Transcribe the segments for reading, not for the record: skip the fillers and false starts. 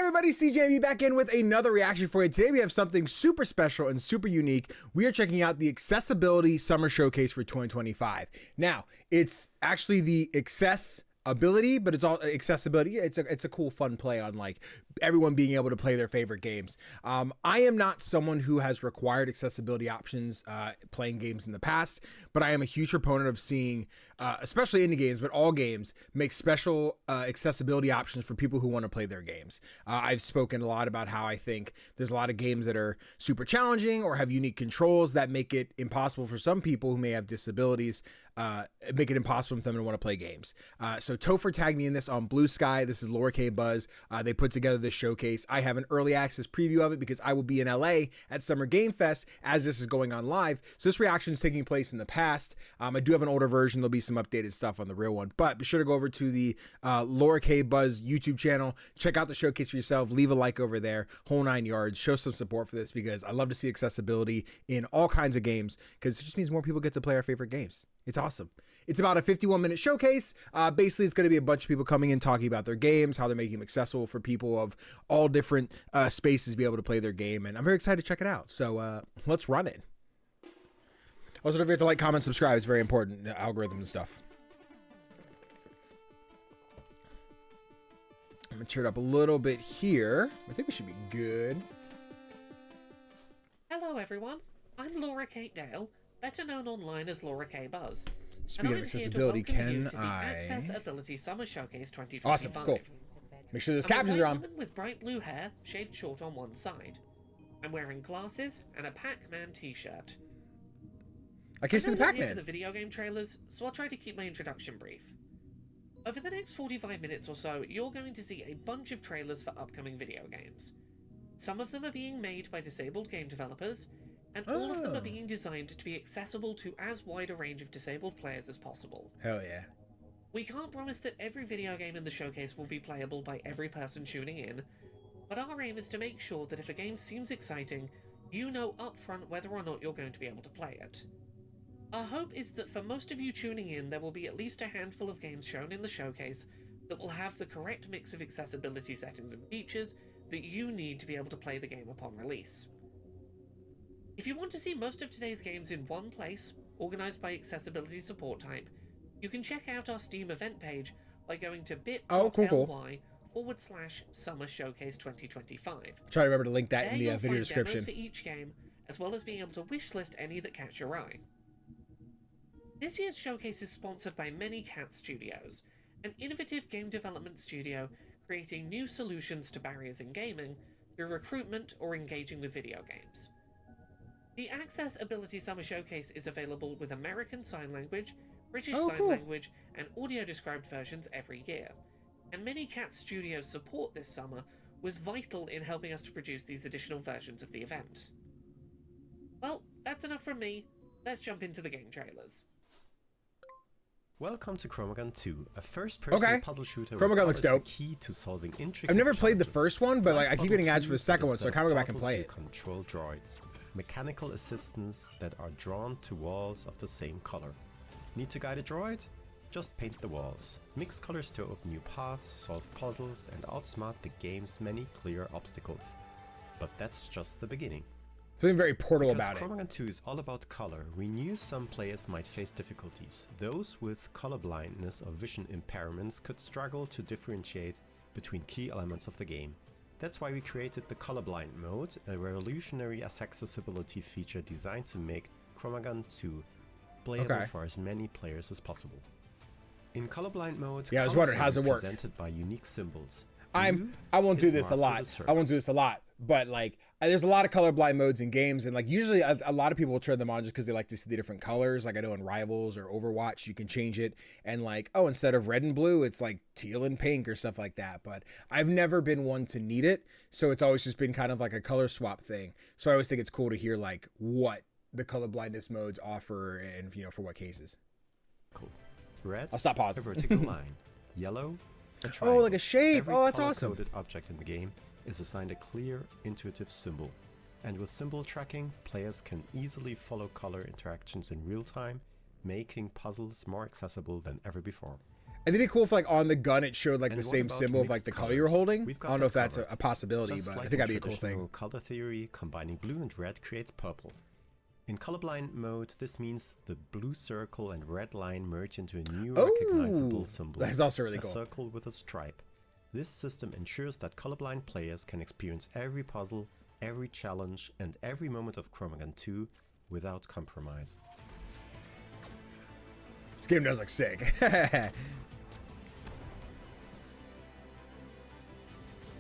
Everybody, CGDannyB back in with another reaction for you. Today we have something super special and super unique. We are checking out the Accessibility Summer Showcase for 2025. Now, it's actually the Accessibility, but it's all accessibility. It's a cool, fun play on like everyone being able to play their favorite games. I am not someone who has required accessibility options playing games in the past, but I am a huge proponent of seeing, especially indie games, but all games, make special accessibility options for people who want to play their games. I've spoken a lot about how I think there's a lot of games that are super challenging or have unique controls that make it impossible for some people who may have disabilities, make it impossible for them to want to play games. So Topher tagged me in this on Blue Sky. This is Laura K. Buzz. They put together this showcase. I have an early access preview of it because I will be in LA at Summer Game Fest as this is going on live. So this reaction is taking place in the past. I do have an older version. There'll be some updated stuff on the real one, but be sure to go over to the Laura K. Buzz YouTube channel. Check out the showcase for yourself. Leave a like over there. Whole 9 yards. Show some support for this because I love to see accessibility in all kinds of games because it just means more people get to play our favorite games. It's awesome. It's about a 51-minute showcase. Basically, it's going to be a bunch of people coming in talking about their games, how they're making them accessible for people of all different spaces to be able to play their game. And I'm very excited to check it out. So let's run it. Also, don't forget to like, comment, subscribe. It's very important. Algorithm and stuff. I'm going to turn it up a little bit here. I think we should be good. Hello, everyone. I'm Laura Kate Dale, better known online as Laura K. Buzz. Speaking of accessibility, can I... Accessibility Summer Showcase 2025. Awesome, cool. Make sure those captions are on. I'm a woman with bright blue hair, shaved short on one side. I'm wearing glasses and a Pac-Man t-shirt. I can't see the Pac-Man. I'm for the video game trailers, so I'll try to keep my introduction brief. Over the next 45 minutes or so, you're going to see a bunch of trailers for upcoming video games. Some of them are being made by disabled game developers, and all of them are being designed to be accessible to as wide a range of disabled players as possible. Hell yeah. We can't promise that every video game in the showcase will be playable by every person tuning in, but our aim is to make sure that if a game seems exciting, you know upfront whether or not you're going to be able to play it. Our hope is that for most of you tuning in, there will be at least a handful of games shown in the showcase that will have the correct mix of accessibility settings and features that you need to be able to play the game upon release. If you want to see most of today's games in one place, organised by accessibility support type, you can check out our Steam event page by going to bit.ly/Summer Showcase 2025. Try to remember to link that there in the video description. Demos for each game, as well as being able to wishlist any that catch your eye. This year's showcase is sponsored by Many Cat Studios, an innovative game development studio creating new solutions to barriers in gaming through recruitment or engaging with video games. The Accessibility Summer Showcase is available with American Sign Language, British Sign Language, and audio-described versions every year, and Many Cat Studios' support this summer was vital in helping us to produce these additional versions of the event. Well, that's enough from me. Let's jump into the game trailers. Welcome to Chromagun 2, a first-person puzzle shooter. Chromagun looks dope. Key to solving intricate I've never played the challenges. first one, but like I keep getting ads for the second one, so I kind of go back and play it. Control droids, mechanical assistants that are drawn to walls of the same color. Need to guide a droid? Just paint the walls. Mix colors to open new paths, solve puzzles, and outsmart the game's many clear obstacles. But that's just the beginning. Feeling very Portal about it. Chromagun 2 is all about color. We knew some players might face difficulties. Those with color blindness or vision impairments could struggle to differentiate between key elements of the game. That's why we created the colorblind mode, a revolutionary accessibility feature designed to make Chromagun 2 playable for as many players as possible. In colorblind mode, I was wondering, how's it work? Presented by unique symbols. I won't do this a lot. But like there's a lot of colorblind modes in games, and like usually a lot of people will turn them on just because they like to see the different colors. Like I know in Rivals or Overwatch you can change it, and like, oh, instead of red and blue it's like teal and pink or stuff like that. But I've never been one to need it, so it's always just been kind of like a color swap thing. So I always think it's cool to hear like what the colorblindness modes offer, and for what cases. Cool. Red, I'll stop pausing. A vertical line. Yellow, a triangle. Oh, like a shape. Every Oh, that's awesome. color-coded object in the game is assigned a clear, intuitive symbol. And with symbol tracking, players can easily follow color interactions in real time, making puzzles more accessible than ever before. And it'd be cool if like on the gun it showed like And the what same about symbol of like mixed the color colors? you're holding. We've I got don't know that if that's covered. a possibility, Just but like I think in that'd be a cool thing. traditional color theory, combining blue and red creates purple. In colorblind mode, this means the blue circle and red line merge into a new recognizable Oh, symbol. that's also really a cool. circle with a stripe. This system ensures that colorblind players can experience every puzzle, every challenge, and every moment of Chromagun 2 without compromise. This game does look sick.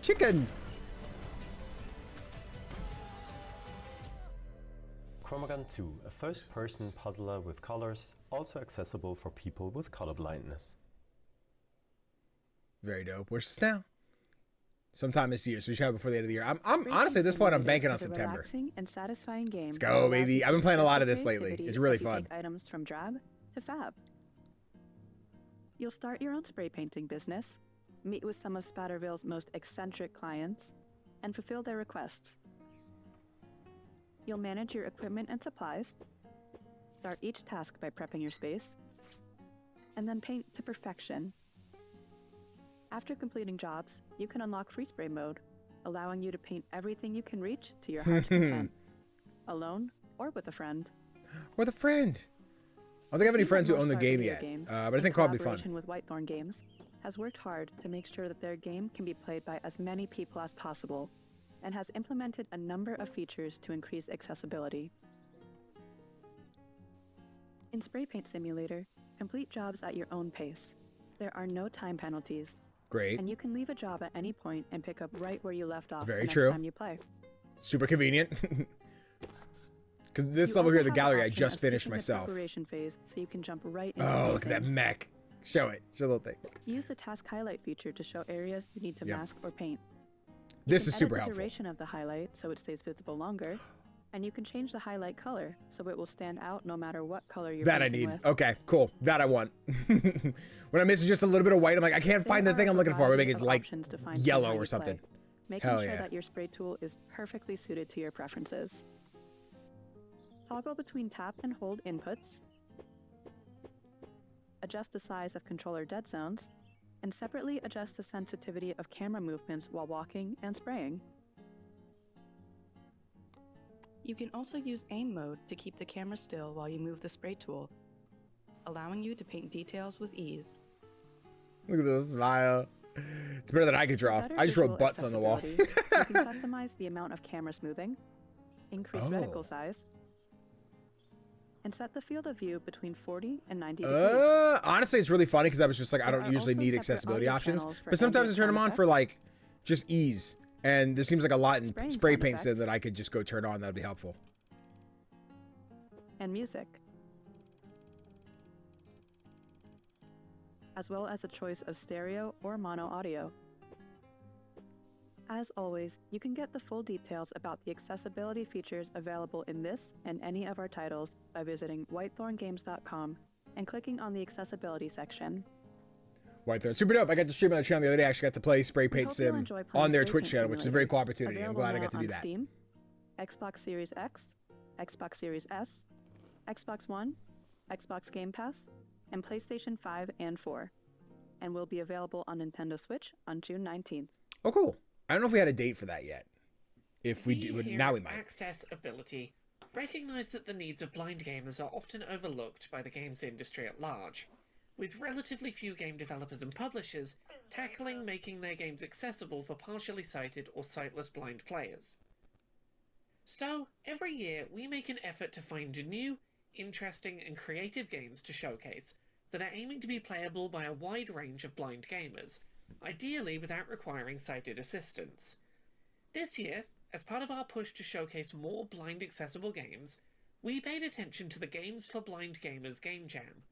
Chicken. Chromagun 2, a first-person puzzler with colors, also accessible for people with color blindness. Very dope. Where's this now? Sometime this year, so we should have it before the end of the year. I'm honestly at this point I'm banking on September. Relaxing and satisfying game. Let's go, baby. I've been playing a lot of this lately. It's really fun. Take items from drab to fab. You'll start your own spray painting business, meet with some of Spatterville's most eccentric clients, and fulfill their requests. You'll manage your equipment and supplies, start each task by prepping your space, and then paint to perfection. After completing jobs, you can unlock free spray mode, allowing you to paint everything you can reach to your heart's content, alone or with a friend. With a friend. I don't think I have any friends who own the game yet, but I think it'll be fun. Collaboration with Whitethorn Games has worked hard to make sure that their game can be played by as many people as possible, and has implemented a number of features to increase accessibility. In Spray Paint Simulator, complete jobs at your own pace. There are no time penalties, Great. and you can leave a job at any point and pick up right where you left off Very the next true. time you play. Super convenient. Because this You level also here, the have gallery, I option just of skipping finished the myself. preparation phase, so you can jump right into Oh, look at that painting. mech. Show it. Show the little thing. Use the task highlight feature to show areas you need to Yep. mask or paint. This You is can super edit the helpful. duration of the highlight so it stays visible longer, and you can change the highlight color so it will stand out no matter what color you're That I painting need. with. Okay, cool. That I want. When I'm missing just a little bit of white, I'm like, I can't find the There thing are I'm a looking for. We make variety it of like options to fine-tune yellow how or you play, something. making Hell sure yeah. that your spray tool is perfectly suited to your preferences. Toggle between tap and hold inputs, adjust the size of controller dead zones, and separately adjust the sensitivity of camera movements while walking and spraying. You can also use aim mode to keep the camera still while you move the spray tool, allowing you to paint details with ease. Look at this smile. It's better than I could draw. Better I just wrote visual butts on the wall. accessibility, you can customize the amount of camera smoothing, increase Oh. reticle size, and set the field of view between 40 and 90 degrees. Honestly, it's really funny because I was just like, I There don't are usually also need separate accessibility audio options. channels for But sometimes I ambient turn them sound on for effects. like just ease. And there seems like a lot in Spraying spray sound paint sim effects. that I could just go turn on. That'd be helpful. And music, as well as a choice of stereo or mono audio. As always, you can get the full details about the accessibility features available in this and any of our titles by visiting whitethorngames.com and clicking on the accessibility section. Whitethorn. Super dope. I got to stream on their channel the other day. I actually got to play Spray Paint hope you'll Sim enjoy playing on their Spray Twitch Paint channel, which is a Simulator. very cool opportunity. I'm Available glad I now got to do on that. Steam, Xbox Series X, Xbox Series S, Xbox One, Xbox Game Pass, and PlayStation 5 and 4, and will be available on Nintendo Switch on June 19th. Oh, cool. I don't know if we had a date for that yet. If we do, here now at we might. Accessibility recognise that the needs of blind gamers are often overlooked by the games industry at large, with relatively few game developers and publishers tackling making their games accessible for partially sighted or sightless blind players. So, every year we make an effort to find new, interesting and creative games to showcase that are aiming to be playable by a wide range of blind gamers, ideally without requiring sighted assistance. This year, as part of our push to showcase more blind accessible games, we paid attention to the Games for Blind Gamers Game Jam,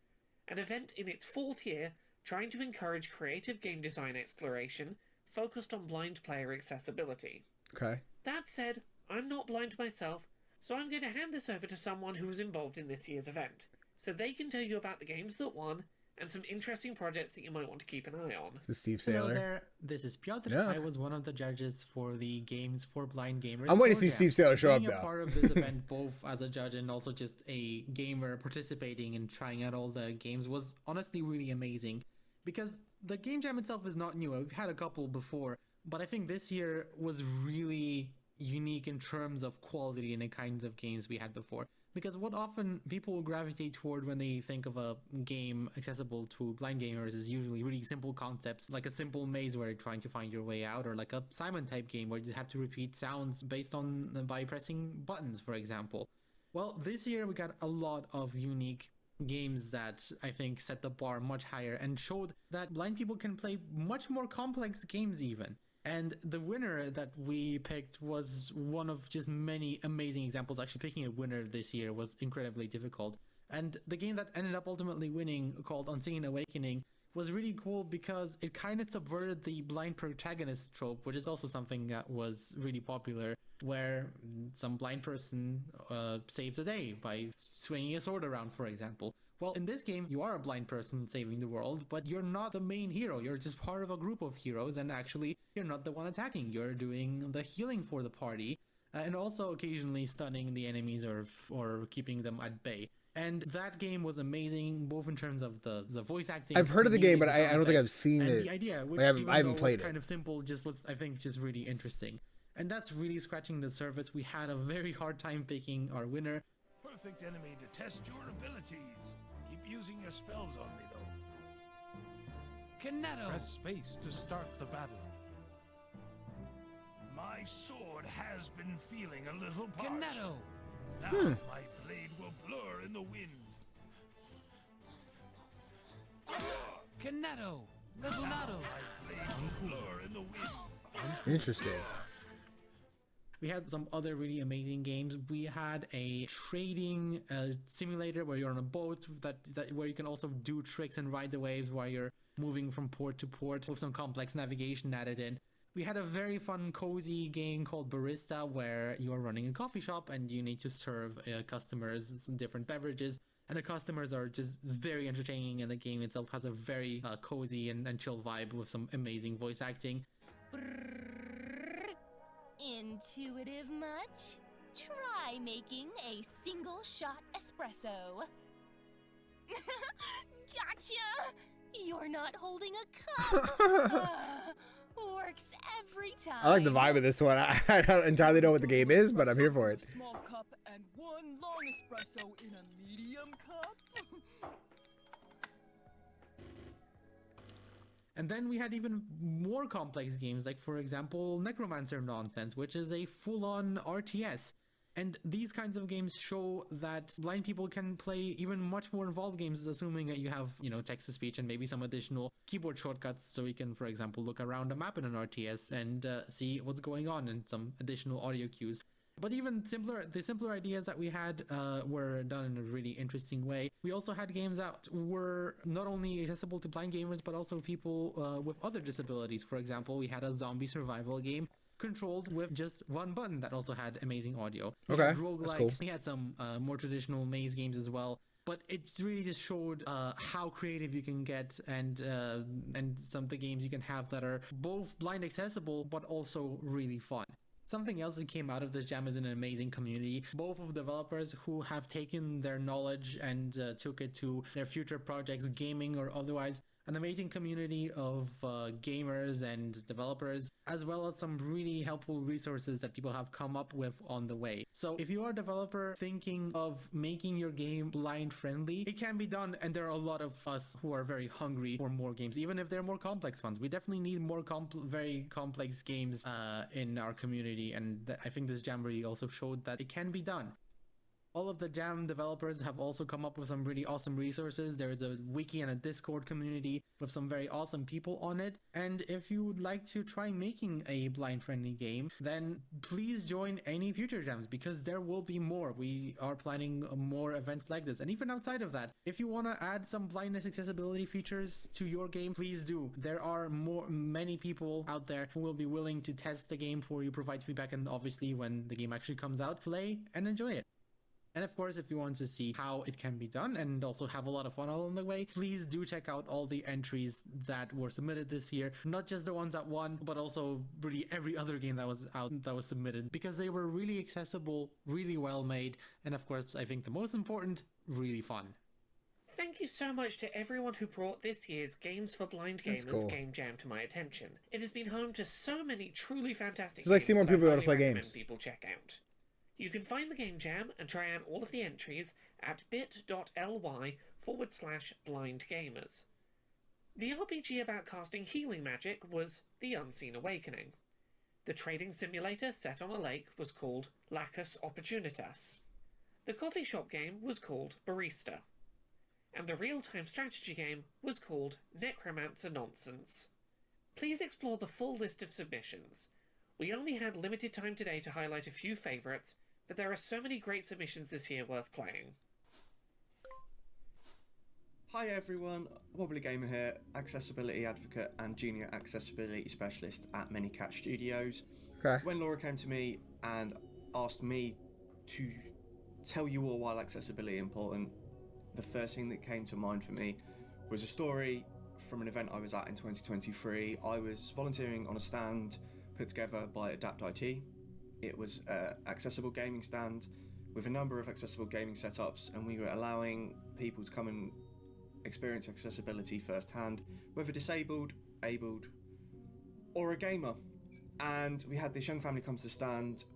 an event in its 4th year trying to encourage creative game design exploration focused on blind player accessibility. Okay. That said, I'm not blind myself, so I'm going to hand this over to someone who was involved in this year's event, so they can tell you about the games that won and some interesting projects that you might want to keep an eye on. This is Steve Hello Saylor. there, this is Piotr. Yeah. I was one of the judges for the Games for Blind Gamers. I'm waiting to see program. Steve Saylor show up, Being though. a part of this event, both as a judge and also just a gamer participating and trying out all the games, was honestly really amazing. because the game jam itself is not new. We've had a couple before, but I think this year was really unique in terms of quality and the kinds of games we had before. Because what often people gravitate toward when they think of a game accessible to blind gamers is usually really simple concepts, like a simple maze where you're trying to find your way out, or like a Simon type game where you have to repeat sounds based on by pressing buttons, for example. Well, this year we got a lot of unique games that I think set the bar much higher and showed that blind people can play much more complex games even. And the winner that we picked was one of just many amazing examples. Actually, picking a winner this year was incredibly difficult. And the game that ended up ultimately winning, called Unseen Awakening, was really cool because it kind of subverted the blind protagonist trope, which is also something that was really popular, where some blind person saves the day by swinging a sword around, for example. Well, in this game, you are a blind person saving the world, but you're not the main hero. You're just part of a group of heroes, and actually, you're not the one attacking. You're doing the healing for the party, and also occasionally stunning the enemies or keeping them at bay. And that game was amazing, both in terms of the voice acting. I've heard of the game, but I don't think I've seen and it. the idea, which I haven't even though played was it. kind of simple, just was, I think, just really interesting. And that's really scratching the surface. We had a very hard time picking our winner. Perfect enemy to test your abilities. Keep using your spells on me, though. Canetto! Press space to start the battle. My sword has been feeling a little parched. Canetto! Now my blade will blur in the wind. Canetto! Leonardo! My blade will blur in the wind. Interesting. We had some other really amazing games. We had a trading simulator where you're on a boat that where you can also do tricks and ride the waves while you're moving from port to port with some complex navigation added in. We had a very fun, cozy game called Barista where you are running a coffee shop and you need to serve customers some different beverages. And the customers are just very entertaining, and the game itself has a very cozy and chill vibe with some amazing voice acting. Intuitive much? Try making a single shot espresso. Gotcha! You're not holding a cup. Works every time. I like the vibe of this one. I don't entirely know what the game is, but I'm here for it. Small cup and one long espresso in a medium cup. And then we had even more complex games, like for example Necromancer Nonsense, which is a full-on RTS. And these kinds of games show that blind people can play even much more involved games, assuming that you have, text-to-speech and maybe some additional keyboard shortcuts, so you can, for example, look around a map in an RTS and see what's going on, and some additional audio cues. But even the simpler ideas that we had were done in a really interesting way. We also had games that were not only accessible to blind gamers, but also people with other disabilities. For example, we had a zombie survival game controlled with just one button that also had amazing audio. Okay, had roguelikes. that's cool. We had some more traditional maze games as well. But it really just showed how creative you can get, and some of the games you can have that are both blind accessible but also really fun. Something else that came out of this jam is an amazing community, both of developers who have taken their knowledge and took it to their future projects, gaming or otherwise. An amazing community of gamers and developers, as well as some really helpful resources that people have come up with on the way. So if you are a developer thinking of making your game blind friendly, it can be done, and there are a lot of us who are very hungry for more games, even if they're more complex ones. We definitely need more very complex games in our community, and I think this Jamboree also showed that it can be done. All of the Jam developers have also come up with some really awesome resources. There is a wiki and a Discord community with some very awesome people on it. And if you would like to try making a blind-friendly game, then please join any future Jams, because there will be more. We are planning more events like this. And even outside of that, if you want to add some blindness accessibility features to your game, please do. There are many people out there who will be willing to test the game for you, provide feedback, and obviously when the game actually comes out, play and enjoy it. And of course, if you want to see how it can be done and also have a lot of fun along the way, please do check out all the entries that were submitted this year. Not just the ones that won, but also really every other game that was out that was submitted, because they were really accessible, really well made, and of course, I think the most important, really fun. Thank you so much to everyone who brought this year's Games for Blind That's Gamers cool. game jam to my attention. It has been home to so many truly fantastic It's like games seeing more that I people able to highly play recommend games. people check out. You can find the game jam and try out all of the entries at bit.ly/blindgamers. The RPG about casting healing magic was The Unseen Awakening. The trading simulator set on a lake was called Lacus Opportunitas. The coffee shop game was called Barista. And the real-time strategy game was called Necromancer Nonsense. Please explore the full list of submissions. We only had limited time today to highlight a few favourites, but there are so many great submissions this year worth playing. Hi everyone, Wobbly Gamer here, accessibility advocate and junior accessibility specialist at Manycat Studios. Okay. When Laura came to me and asked me to tell you all why accessibility is important, the first thing that came to mind for me was a story from an event I was at in 2023. I was volunteering on a stand put together by Adapt IT. It was an accessible gaming stand with a number of accessible gaming setups, and we were allowing people to come and experience accessibility firsthand, whether disabled, abled, or a gamer. And we had this young family come to the stand.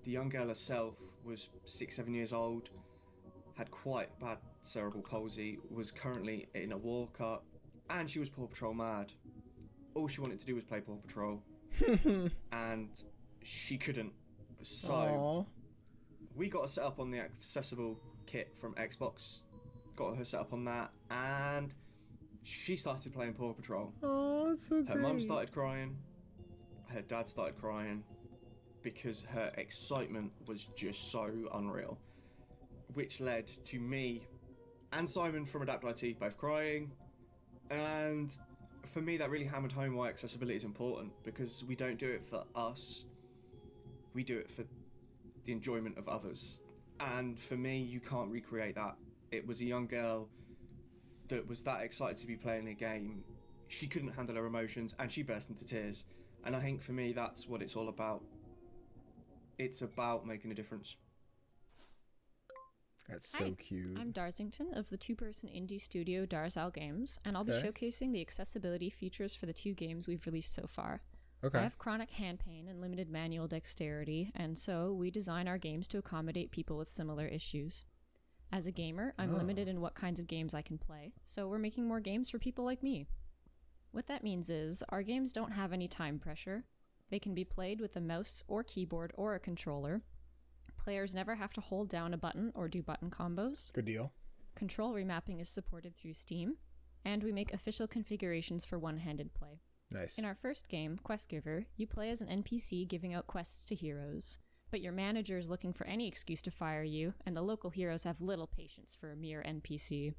The young girl herself was 6-7 years old, had quite bad cerebral palsy, was currently in a walker, and she was Paw Patrol mad. All she wanted to do was play Paw Patrol, and she couldn't. So Aww. we got her set up on the accessible kit from Xbox, got her set up on that, and she started playing Paw Patrol. Oh, that's so great. Her mum started crying, her dad started crying, because her excitement was just so unreal, which led to me and Simon from Adapt IT both crying. And for me, that really hammered home why accessibility is important, because we don't do it for us, we do it for the enjoyment of others. And for me, you can't recreate that. It was a young girl that was that excited to be playing a game. She couldn't handle her emotions and she burst into tears. And I think for me, that's what it's all about. It's about making a difference. That's so Hi, cute. I'm Darzington of the two-person indie studio Darzal Games, and I'll be Okay. showcasing the accessibility features for the 2 games we've released so far. Okay. I have chronic hand pain and limited manual dexterity, and so we design our games to accommodate people with similar issues. As a gamer, I'm limited in what kinds of games I can play, so we're making more games for people like me. What that means is, our games don't have any time pressure. They can be played with a mouse or keyboard or a controller. Players never have to hold down a button or do button combos. Good deal. Control remapping is supported through Steam, and we make official configurations for one-handed play. Nice. In our first game, Quest Giver, you play as an NPC giving out quests to heroes, but your manager is looking for any excuse to fire you, and the local heroes have little patience for a mere NPC.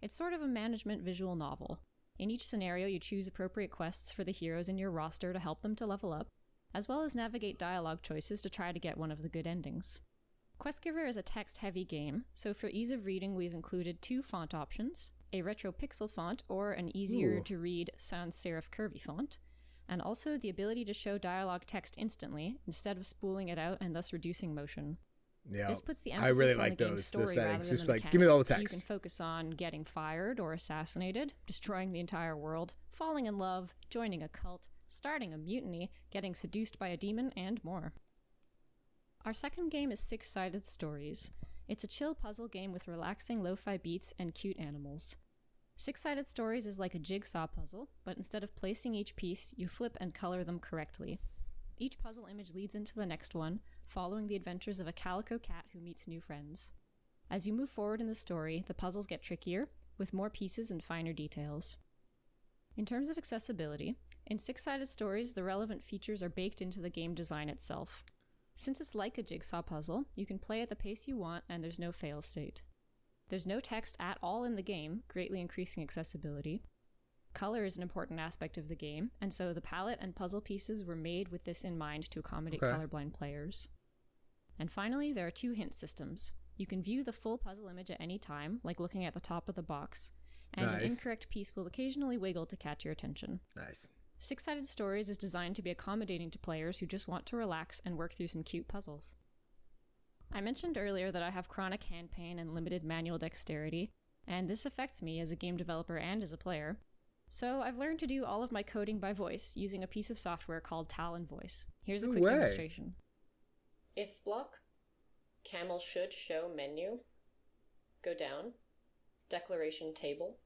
It's sort of a management visual novel. In each scenario, you choose appropriate quests for the heroes in your roster to help them to level up, as well as navigate dialogue choices to try to get one of the good endings. Quest Giver is a text-heavy game, so for ease of reading we've included 2 font options, a retro pixel font or an easier-to-read sans serif curvy font, and also the ability to show dialogue text instantly instead of spooling it out and thus reducing motion. Yeah. This puts the I emphasis really on like the game's those story rather settings. than Just the like, give me all the mechanics, so you text. can focus on getting fired or assassinated, destroying the entire world, falling in love, joining a cult, starting a mutiny, getting seduced by a demon, and more. Our second game is Six Sided Stories. It's a chill puzzle game with relaxing lo-fi beats and cute animals. Six Sided Stories is like a jigsaw puzzle, but instead of placing each piece, you flip and color them correctly. Each puzzle image leads into the next one, following the adventures of a calico cat who meets new friends. As you move forward in the story, the puzzles get trickier, with more pieces and finer details. In terms of accessibility, in Six Sided Stories, the relevant features are baked into the game design itself. Since it's like a jigsaw puzzle, you can play at the pace you want and there's no fail state. There's no text at all in the game, greatly increasing accessibility. Color is an important aspect of the game, and so the palette and puzzle pieces were made with this in mind to accommodate colorblind players. And finally, there are 2 hint systems. You can view the full puzzle image at any time, like looking at the top of the box, and an incorrect piece will occasionally wiggle to catch your attention. Nice. Six Sided Stories is designed to be accommodating to players who just want to relax and work through some cute puzzles. I mentioned earlier that I have chronic hand pain and limited manual dexterity, and this affects me as a game developer and as a player. So I've learned to do all of my coding by voice using a piece of software called Talon Voice. Here's a quick demonstration. If block camel should show menu, go down, declaration table.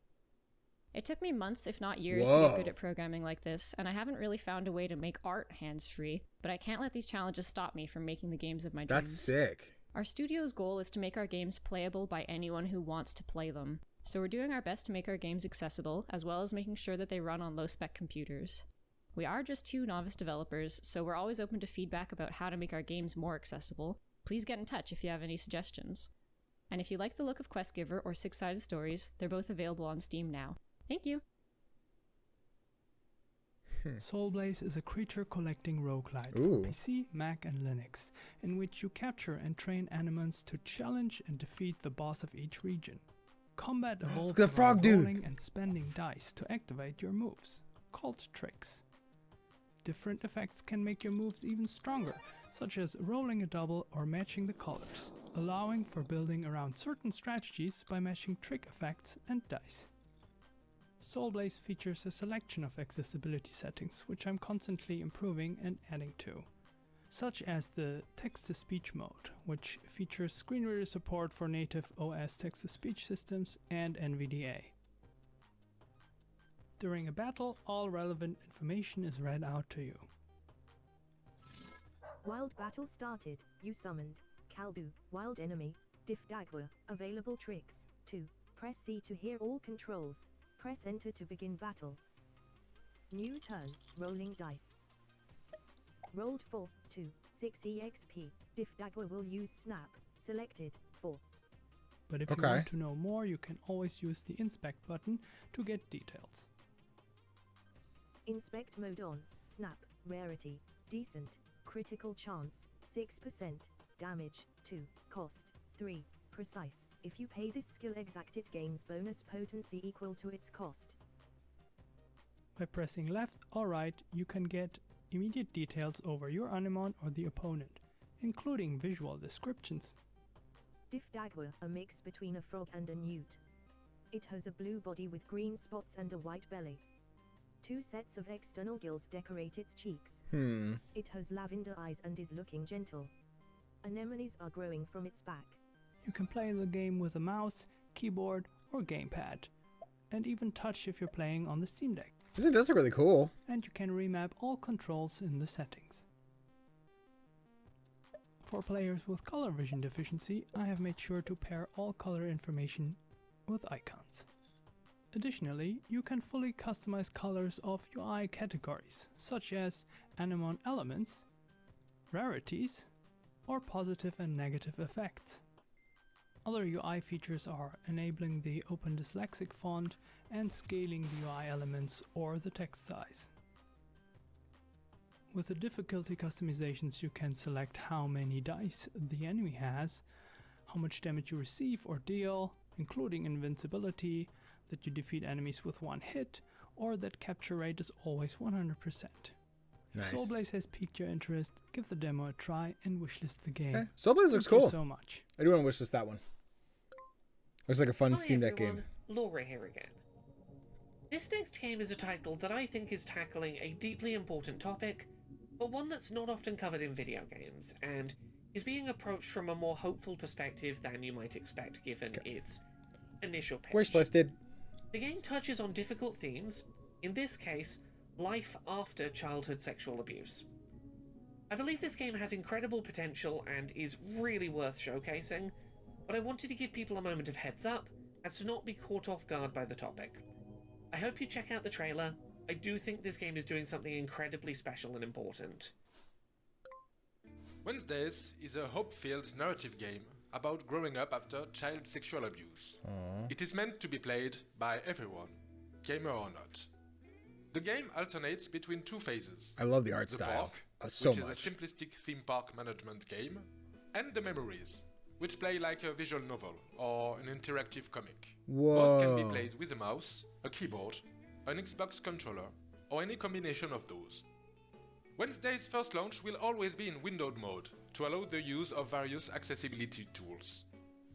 It took me months, if not years, to get good at programming like this, and I haven't really found a way to make art hands-free, but I can't let these challenges stop me from making the games of my dreams. That's sick. Our studio's goal is to make our games playable by anyone who wants to play them, so we're doing our best to make our games accessible, as well as making sure that they run on low-spec computers. We are just 2 novice developers, so we're always open to feedback about how to make our games more accessible. Please get in touch if you have any suggestions. And if you like the look of Questgiver or Six-Sided Stories, they're both available on Steam now. Thank you! Soulblaze is a creature-collecting roguelite for PC, Mac and Linux, in which you capture and train animals to challenge and defeat the boss of each region. Combat evolves around rolling and spending dice to activate your moves, called tricks. Different effects can make your moves even stronger, such as rolling a double or matching the colors, allowing for building around certain strategies by matching trick effects and dice. Soulblaze features a selection of accessibility settings, which I'm constantly improving and adding to, such as the text-to-speech mode, which features screen reader support for native OS text-to-speech systems and NVDA. During a battle, all relevant information is read out to you. Wild battle started. You summoned Kalbu, wild enemy, Difdagwa. Available tricks. 2. Press C to hear all controls. Press enter to begin battle. New turn. Rolling dice. Rolled 4, 2, 6 EXP. Difdagwa will use snap. Selected 4. But if you want to know more, you can always use the inspect button to get details. Inspect mode on. Snap. Rarity. Decent. Critical chance. 6%. Damage. 2. Cost. 3. Precise. If you pay this skill exact, it gains bonus potency equal to its cost. By pressing left or right, you can get immediate details over your Anemon or the opponent, including visual descriptions. Difdagwa, a mix between a frog and a newt. It has a blue body with green spots and a white belly. 2 sets of external gills decorate its cheeks. It has lavender eyes and is looking gentle. Anemones are growing from its back. You can play the game with a mouse, keyboard or gamepad, and even touch if you're playing on the Steam Deck. This does look really cool. And you can remap all controls in the settings. For players with color vision deficiency, I have made sure to pair all color information with icons. Additionally, you can fully customize colors of UI categories, such as Anemon elements, rarities, or positive and negative effects. Other UI features are enabling the Open Dyslexic font and scaling the UI elements or the text size. With the difficulty customizations, you can select how many dice the enemy has, how much damage you receive or deal, including invincibility, that you defeat enemies with 1 hit, or that capture rate is always 100%. If Soulblaze has piqued your interest, give the demo a try and wishlist the game. Okay. Soulblaze looks cool. Thank you so much. I do want to wishlist that one. Looks like a fun Steam Deck game. Laura here again. This next game is a title that I think is tackling a deeply important topic, but one that's not often covered in video games, and is being approached from a more hopeful perspective than you might expect given its initial pitch. Wishlisted. The game touches on difficult themes, in this case, life after childhood sexual abuse. I believe this game has incredible potential and is really worth showcasing, but I wanted to give people a moment of heads up as to not be caught off guard by the topic. I hope you check out the trailer. I do think this game is doing something incredibly special and important. Wednesdays is a hope-filled narrative game about growing up after child sexual abuse. It is meant to be played by everyone, gamer or not. The game alternates between 2 phases. I love the art style so which much. is a simplistic theme park management game, and the memories, which play like a visual novel or an interactive comic. Both can be played with a mouse, a keyboard, an Xbox controller, or any combination of those. Wednesday's first launch will always be in windowed mode to allow the use of various accessibility tools.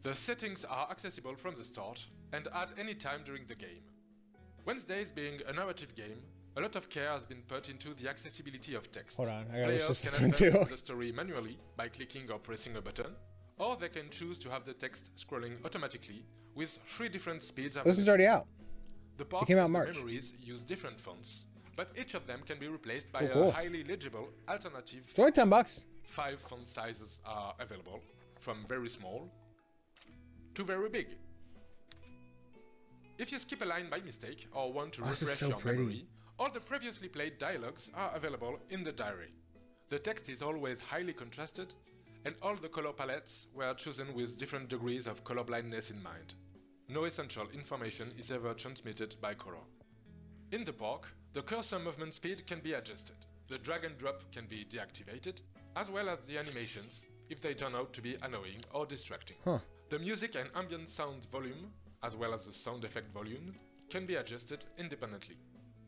The settings are accessible from the start and at any time during the game. Wednesdays being a narrative game, a lot of care has been put into the accessibility of text. Hold on, I gotta Players listen to can this one advance too. the story manually by clicking or pressing a button, or they can choose to have the text scrolling automatically with 3 different speeds. This one's already out. The It came out in parts and March. memories use different fonts, but each of them can be replaced by Cool. a highly legible alternative. It's only $10. 5 font sizes are available, from very small to very big. If you skip a line by mistake or want to Oh, this is refresh so your pretty. memory, all the previously played dialogues are available in the diary. The text is always highly contrasted, and all the color palettes were chosen with different degrees of colorblindness in mind. No essential information is ever transmitted by color. In the park, the cursor movement speed can be adjusted. The drag and drop can be deactivated, as well as the animations, if they turn out to be annoying or distracting. The music and ambient sound volume, as well as the sound effect volume, can be adjusted independently.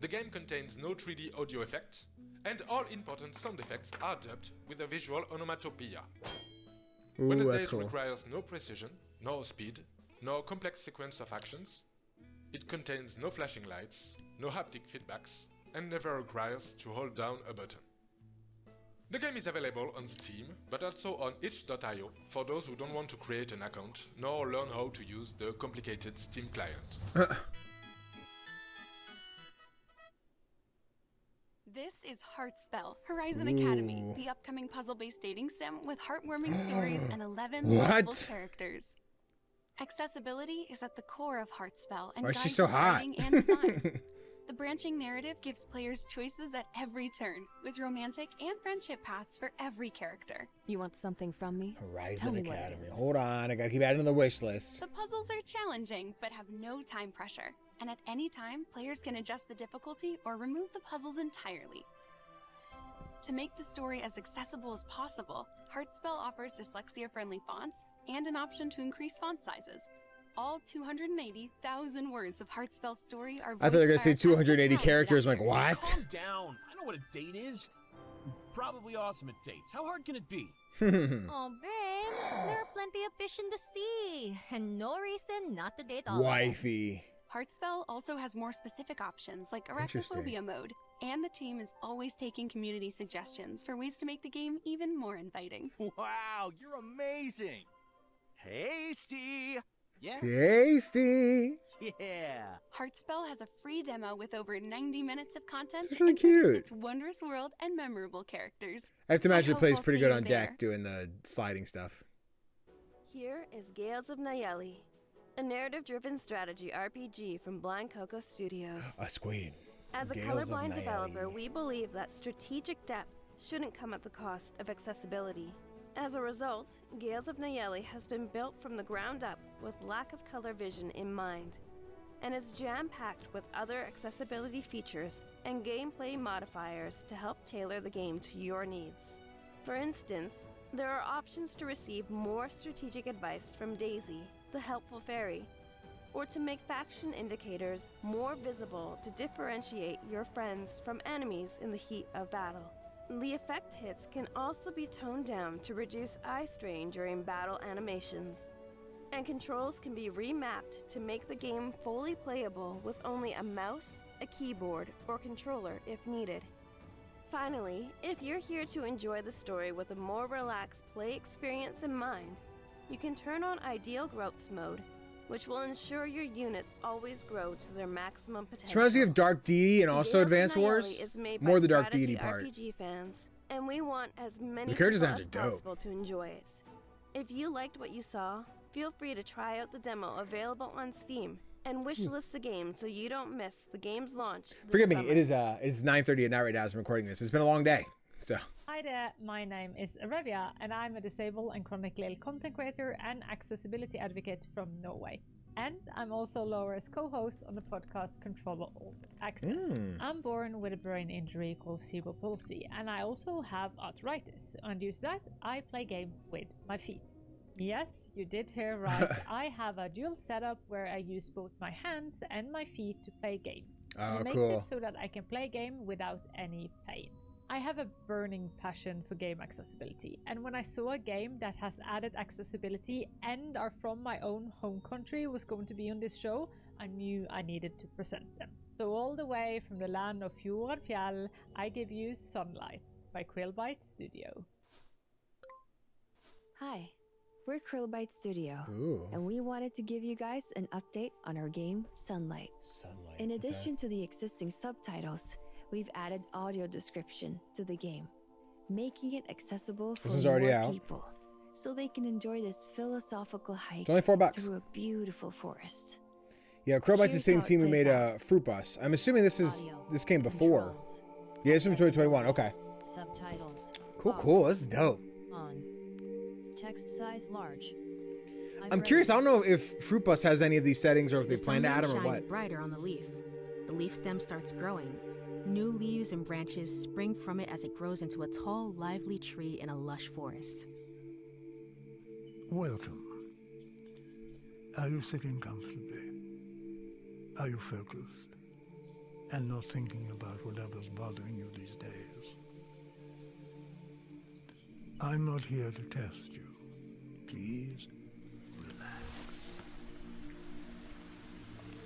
The game contains no 3D audio effect, and all important sound effects are dubbed with a visual onomatopoeia. Ooh, Wednesdays that's cool. requires no precision, nor speed, nor complex sequence of actions. It contains no flashing lights, no haptic feedbacks, and never requires to hold down a button. The game is available on Steam, but also on itch.io for those who don't want to create an account, nor learn how to use the complicated Steam client. This is Heartspell, Horizon Academy, the upcoming puzzle-based dating sim with heartwarming stories and 11 What? lovable characters. Accessibility is at the core of Heartspell and Why is she guides so its hot? writing and design. The branching narrative gives players choices at every turn, with romantic and friendship paths for every character. You want something from me? Tell Horizon me what it Academy. is. Hold on, I gotta keep adding to the wish list. The puzzles are challenging, but have no time pressure, and at any time, players can adjust the difficulty or remove the puzzles entirely. To make the story as accessible as possible, Heartspell offers dyslexia-friendly fonts and an option to increase font sizes. All 280,000 words of Heartspell's story are I thought they were gonna say voiced by 280 talented characters. I'm like, actors. what? Calm down. I know what a date is. Probably awesome at dates. How hard can it be? Oh, babe, there are plenty of fish in the sea, and no reason not to date all of them. Wifey. Heartspell also has more specific options like Interesting. arachnophobia mode, and the team is always taking community suggestions for ways to make the game even more inviting. Wow, you're amazing. Tasty. Yeah. Tasty. Yeah. Heartspell has a free demo with over 90 minutes of content. This is really and features cute. its wondrous world and memorable characters. I have to imagine it hope plays I'll pretty see good you on there. deck doing the sliding stuff. Here is Gales of Nayeli, a narrative-driven strategy RPG from Blind Coco Studios. A squid. As a Gales of colorblind developer, Nayeli. we believe that strategic depth shouldn't come at the cost of accessibility. As a result, Gales of Nayeli has been built from the ground up with lack of color vision in mind, and is jam-packed with other accessibility features and gameplay modifiers to help tailor the game to your needs. For instance, there are options to receive more strategic advice from Daisy, the helpful fairy, or to make faction indicators more visible to differentiate your friends from enemies in the heat of battle. The effect hits can also be toned down to reduce eye strain during battle animations, and controls can be remapped to make the game fully playable with only a mouse, a keyboard, or controller if needed. Finally, if you're here to enjoy the story with a more relaxed play experience in mind, you can turn on Ideal Growth Mode, which will ensure your units always grow to their maximum potential. This reminds me of Dark Deity and also Gales of Advance Nayeli Wars. is made More by the Dark strategy Deity part. RPG fans, and we want as many The character people designs as are dope. possible to enjoy it. If you liked what you saw, feel free to try out the demo available on Steam and wishlist the game so you don't miss the game's launch. this Forgive me, summer. it's 9:30 at night right now as I'm recording this. It's been a long day. So Hi there, my name is Revia and I'm a disabled and chronically content creator and accessibility advocate from Norway. And I'm also Laura's co-host on the podcast Control Alt Access. I'm born with a brain injury called cerebral palsy, and I also have arthritis. And due to that, I play games with my feet. Yes, you did hear right. I have a dual setup where I use both my hands and my feet to play games. Oh, it makes cool. it so that I can play game without any pain. I have a burning passion for game accessibility, and when I saw a game that has added accessibility and are from my own home country was going to be on this show, I knew I needed to present them. So all the way from the land of Fjord and Fjell, I give you Sunlight by Krillbite Studio. Hi, we're Krillbite Studio, Ooh. and we wanted to give you guys an update on our game, Sunlight. In addition to the existing subtitles, we've added audio description to the game, making it accessible for more people, so they can enjoy this philosophical hike It's only $4. through a beautiful forest. Yeah, Krillbite's the same team who made Fruit Bus. I'm assuming this came before. Yeah, it's from 2021. Okay. Subtitles. Cool. This is dope. On. Text size large. I'm curious. I don't know if Fruit Bus has any of these settings or if they plan to add them or what. Brighter on the leaf. The leaf stem starts growing. New leaves and branches spring from it as it grows into a tall, lively tree in a lush forest. Welcome. Are you sitting comfortably? Are you focused? And not thinking about whatever's bothering you these days? I'm not here to test you. Please, relax.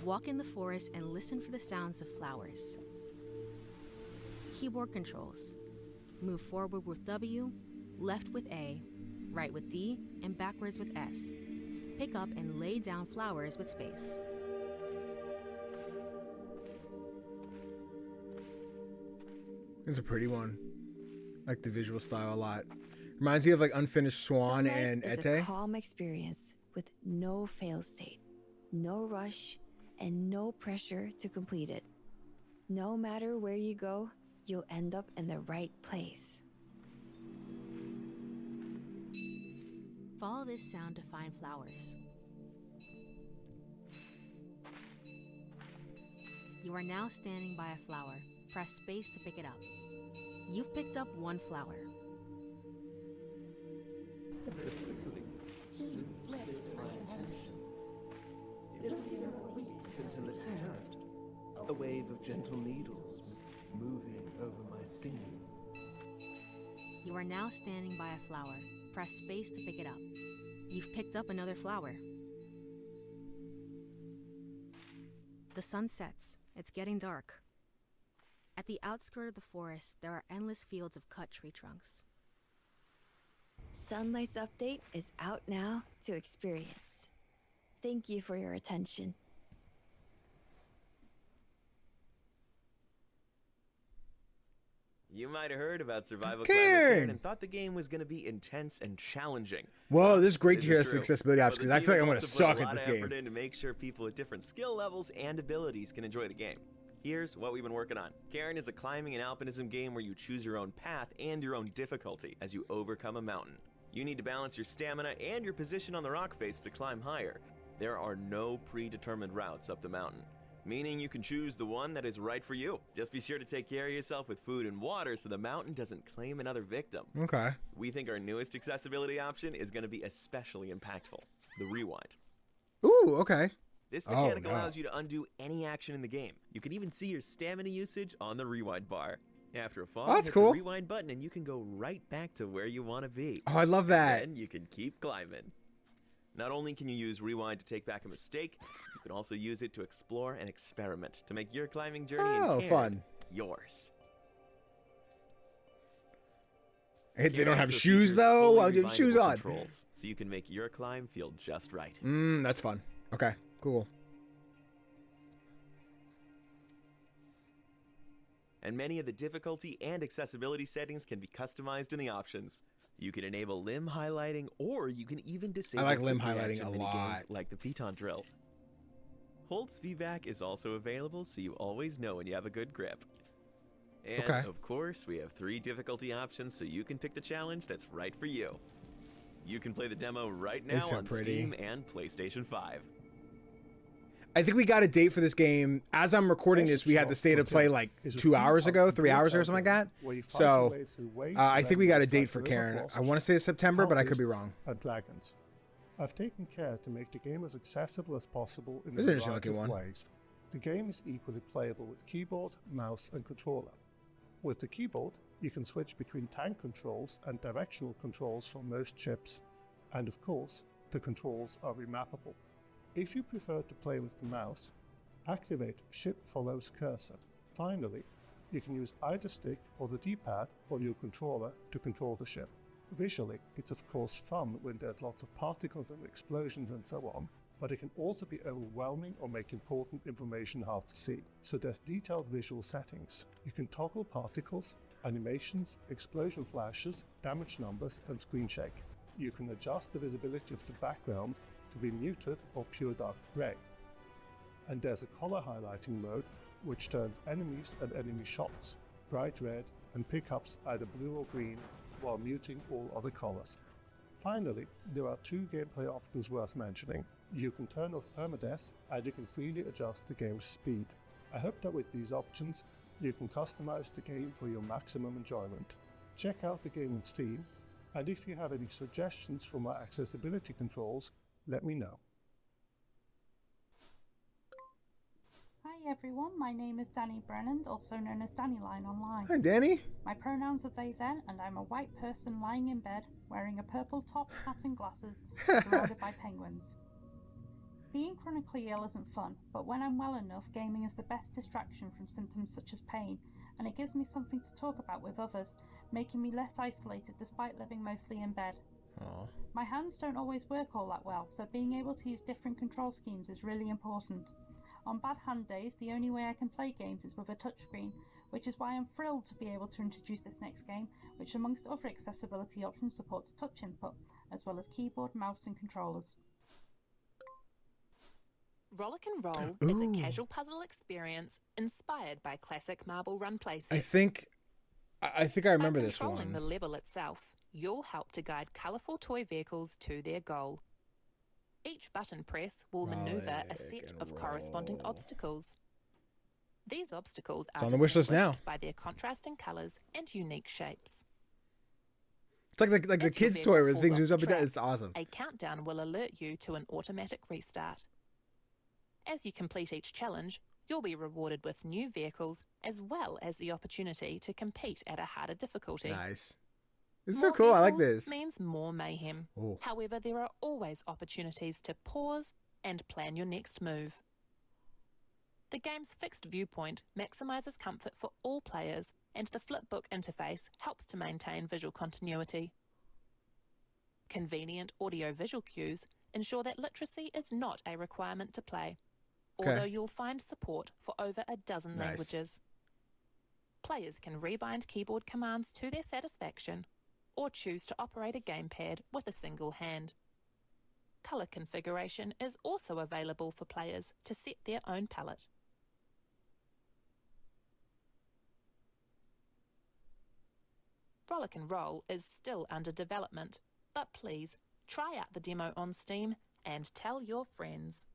Walk in the forest and listen for the sounds of flowers. Keyboard controls. Move forward with W, left with A, right with D, and backwards with S. Pick up and lay down flowers with space. It's a pretty one. I like the visual style a lot. Reminds me of like Unfinished Swan Sunlight and is Ete. a calm experience with no fail state, no rush, and no pressure to complete it. No matter where you go, you'll end up in the right place. Follow this sound to find flowers. You are now standing by a flower. Press space to pick it up. You've picked up one flower. It'll be another week until it's turned. A wave of gentle needles moving over my skin. You are now standing by a flower. Press space to pick it up. You've picked up another flower. The sun sets. It's getting dark. At the outskirts of the forest, there are endless fields of cut tree trunks. Sunlight's update is out now to experience. Thank you for your attention. You might have heard about Survival Climate Karen and thought the game was going to be intense and challenging. Whoa, this is great to hear this true. accessibility option because I feel like I'm going to suck at this game. Put a lot of effort in to make sure people with different skill levels and abilities can enjoy the game. Here's what we've been working on. Cairn is a climbing and alpinism game where you choose your own path and your own difficulty as you overcome a mountain. You need to balance your stamina and your position on the rock face to climb higher. There are no predetermined routes up the mountain, meaning you can choose the one that is right for you. Just be sure to take care of yourself with food and water so the mountain doesn't claim another victim. Okay. We think our newest accessibility option is going to be especially impactful, the rewind. Ooh, okay. This mechanic allows you to undo any action in the game. You can even see your stamina usage on the rewind bar. After a fall, that's hit cool. the rewind button and you can go right back to where you want to be. Oh, I love that. And you can keep climbing. Not only can you use rewind to take back a mistake, you can also use it to explore and experiment to make your climbing journey in Cairn yours. Hey, they don't have shoes though. I'll get shoes on. So you can make your climb feel just right. That's fun. Okay, cool. And many of the difficulty and accessibility settings can be customized in the options. You can enable limb highlighting, or you can even disable I like limb quick highlighting reaction a minigames lot. like the piton drill. Holt's feedback is also available, so you always know when you have a good grip. And Okay. of course, we have 3 difficulty options, so you can pick the challenge that's right for you. You can play the demo right now so on pretty. Steam and PlayStation 5. I think we got a date for this game. As I'm recording this, we had the state of play like 2 hours ago, 3 hours ago, something like that. So I think we got a date for Karen. I want to say it's September, but I could be wrong. And dragons. I've taken care to make the game as accessible as possible in This is an a interesting variety of looking one. ways. The game is equally playable with keyboard, mouse, and controller. With the keyboard, you can switch between tank controls and directional controls from most ships, and of course, the controls are remappable. If you prefer to play with the mouse, activate Ship Follows Cursor. Finally, you can use either stick or the D-pad on your controller to control the ship. Visually, it's of course fun when there's lots of particles and explosions and so on, but it can also be overwhelming or make important information hard to see. So there's detailed visual settings. You can toggle particles, animations, explosion flashes, damage numbers, and screen shake. You can adjust the visibility of the background to be muted or pure dark grey. And there's a color highlighting mode which turns enemies and enemy shops bright red and pickups either blue or green while muting all other colors. Finally, there are 2 gameplay options worth mentioning. You can turn off permadeath and you can freely adjust the game's speed. I hope that with these options you can customize the game for your maximum enjoyment. Check out the game on Steam, and if you have any suggestions for my accessibility controls, let me know. Hi everyone, my name is Danny Brennan, also known as Dannyline online. Hi Danny. My pronouns are they them, and I'm a white person lying in bed, wearing a purple top, hat and glasses, surrounded by penguins. Being chronically ill isn't fun, but when I'm well enough, gaming is the best distraction from symptoms such as pain, and it gives me something to talk about with others, making me less isolated despite living mostly in bed. Aww. My hands don't always work all that well, so being able to use different control schemes is really important. On bad hand days, the only way I can play games is with a touchscreen, which is why I'm thrilled to be able to introduce this next game, which amongst other accessibility options supports touch input, as well as keyboard, mouse and controllers. Rollick and Roll is a casual puzzle experience inspired by classic Marble Run playsets. I think I remember this one. By controlling the level itself, you'll help to guide colourful toy vehicles to their goal. Each button press will maneuver a set of corresponding obstacles. These obstacles are on the wish list now by their contrasting colours and unique shapes. It's like the kids' toy where the things moves up and down. It's awesome. A countdown will alert you to an automatic restart. As you complete each challenge, you'll be rewarded with new vehicles as well as the opportunity to compete at a harder difficulty. Nice. This is so cool. I like this. Means more mayhem. Ooh. However, there are always opportunities to pause and plan your next move. The game's fixed viewpoint maximizes comfort for all players, and the flipbook interface helps to maintain visual continuity. Convenient audio-visual cues ensure that literacy is not a requirement to play, although you'll find support for over a dozen languages. Players can rebind keyboard commands to their satisfaction, or choose to operate a gamepad with a single hand. Colour configuration is also available for players to set their own palette. Rollick and Roll is still under development, but please try out the demo on Steam and tell your friends.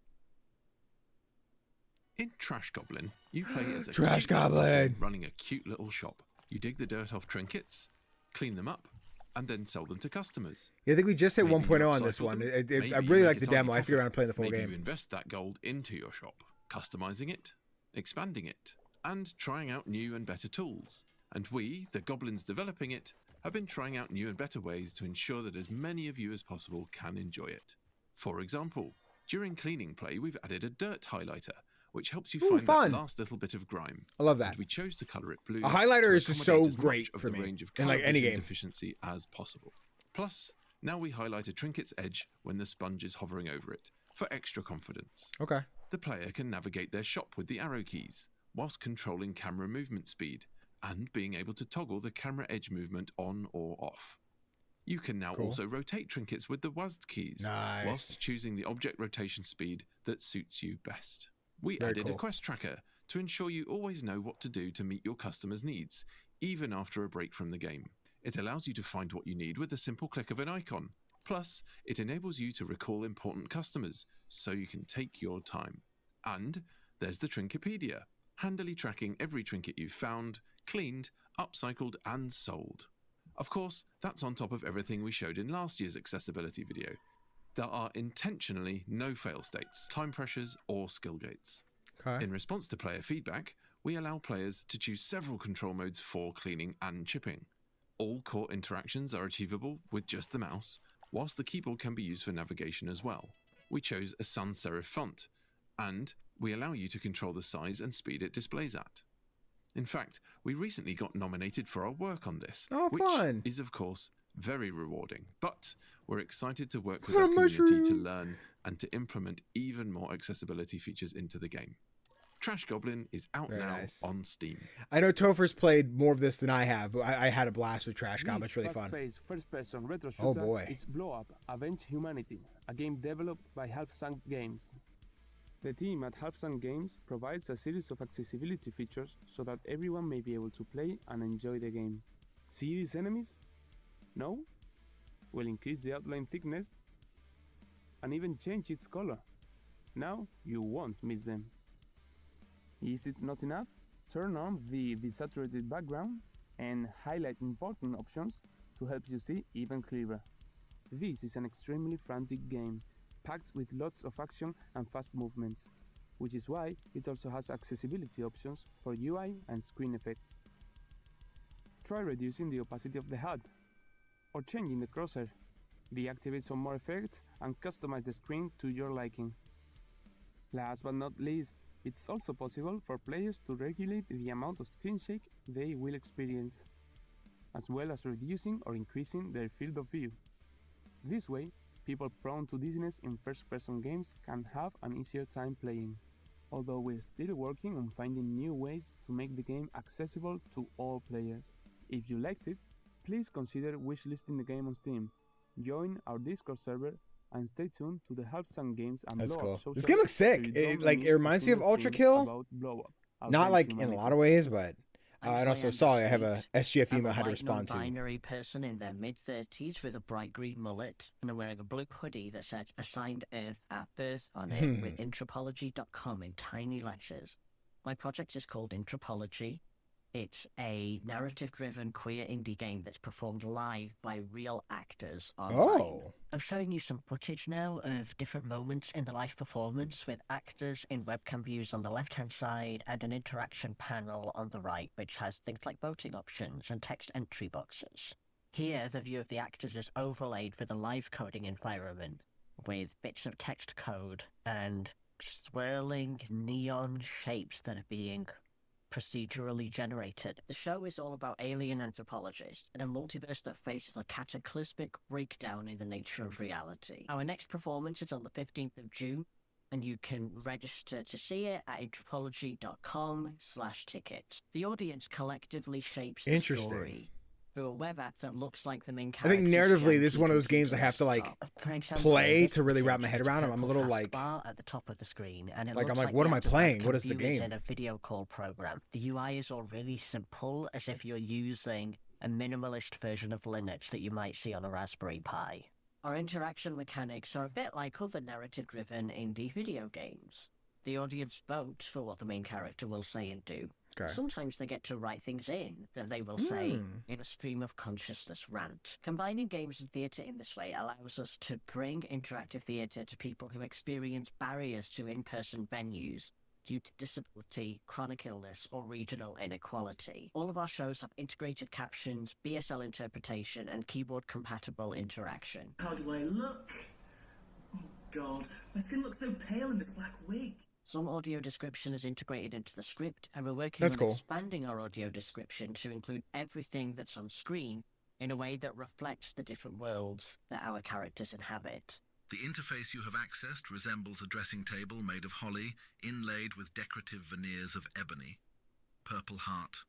In Trash Goblin, you play as a Trash cute little Goblin running a cute little shop. You dig the dirt off trinkets, clean them up, and then sell them to customers. Yeah, I think we just hit Maybe 1.0 you on this upcycle one. them. I Maybe really you like make the a tiny demo. I have to go profit. around and play the full Maybe game. you invest that gold into your shop, customizing it, expanding it, and trying out new and better tools. And we, the goblins developing it, have been trying out new and better ways to ensure that as many of you as possible can enjoy it. For example, during cleaning play, we've added a dirt highlighter, which helps you Ooh, find fun. that last little bit of grime. I love that. And we chose to colour it blue. A highlighter to is just accommodate so as much great of for the me range of in, like, colour any vision game. Efficiency as possible. Plus, now we highlight a trinket's edge when the sponge is hovering over it for extra confidence. Okay. The player can navigate their shop with the arrow keys whilst controlling camera movement speed and being able to toggle the camera edge movement on or off. You can now Cool. also rotate trinkets with the WASD keys Nice. whilst choosing the object rotation speed that suits you best. We Very added cool. a quest tracker to ensure you always know what to do to meet your customers' needs, even after a break from the game. It allows you to find what you need with a simple click of an icon. Plus, it enables you to recall important customers, so you can take your time. And there's the Trinkepedia, handily tracking every trinket you've found, cleaned, upcycled, and sold. Of course, that's on top of everything we showed in last year's accessibility video. There are intentionally no fail states, time pressures, or skill gates. Okay. In response to player feedback, we allow players to choose several control modes for cleaning and chipping. All core interactions are achievable with just the mouse, whilst the keyboard can be used for navigation as well. We chose a sans serif font, and we allow you to control the size and speed it displays at. In fact, we recently got nominated for our work on this, which is of course very rewarding, but we're excited to work with our community to learn and to implement even more accessibility features into the game. Trash Goblin is out now on Steam. I know Topher's played more of this than I have, but I had a blast with Trash Goblin. It's really fun. First-person retro shooter Oh boy. is Blow Up, Avenge Humanity, a game developed by Half Sunk Games. The team at Half Sunk Games provides a series of accessibility features so that everyone may be able to play and enjoy the game. See these enemies? No? We'll increase the outline thickness and even change its color. Now you won't miss them. Is it not enough? Turn on the desaturated background and highlight important options to help you see even clearer. This is an extremely frantic game, packed with lots of action and fast movements, which is why it also has accessibility options for UI and screen effects. Try reducing the opacity of the HUD, or changing the crosshair, deactivate some more effects and customize the screen to your liking. Last but not least, it's also possible for players to regulate the amount of screen shake they will experience, as well as reducing or increasing their field of view. This way, people prone to dizziness in first-person games can have an easier time playing, although we're still working on finding new ways to make the game accessible to all players. If you liked it, please consider wishlisting the game on Steam, join our Discord server, and stay tuned to the Half Sunk Games and That's Blow Up cool. This game looks sick. It reminds you of Ultra Kill. Not like in a lot of ways, but and also, sorry, I have a SGF email I had to respond to. I'm a non-binary person in their mid-30s with a bright green mullet, and I'm wearing a blue hoodie that says Assigned Earth at Birth on it with Intropology.com in tiny letters. My project is called Intropology. It's a narrative-driven queer indie game that's performed live by real actors online. Oh. I'm showing you some footage now of different moments in the live performance with actors in webcam views on the left-hand side and an interaction panel on the right, which has things like voting options and text entry boxes. Here, the view of the actors is overlaid with a live coding environment with bits of text code and swirling neon shapes that are being procedurally generated. The show is all about alien anthropologists in a multiverse that faces a cataclysmic breakdown in the nature of reality. Our next performance is on the 15th of June, and you can register to see it at anthropology.com/tickets. The audience collectively shapes the story through a web app that looks like the main character. I think narratively, this is one of those games I have to like play to really wrap my head around. I'm a little like at the top of the screen, and it I'm looks like, what am I playing? What is the computers game? In a video call program. The UI is all really simple, as if you're using a minimalist version of Linux that you might see on a Raspberry Pi. Our interaction mechanics are a bit like other narrative-driven indie video games. The audience votes for what the main character will say and do. Okay. Sometimes they get to write things in that they will say in a stream of consciousness rant. Combining games and theatre in this way allows us to bring interactive theatre to people who experience barriers to in-person venues due to disability, chronic illness, or regional inequality. All of our shows have integrated captions, BSL interpretation, and keyboard-compatible interaction. How do I look? Oh god, my skin looks so pale in this black wig. Some audio description is integrated into the script, and we're working on expanding our audio description to include everything that's on screen in a way that reflects the different worlds that our characters inhabit. The interface you have accessed resembles a dressing table made of holly, inlaid with decorative veneers of ebony, purple heart,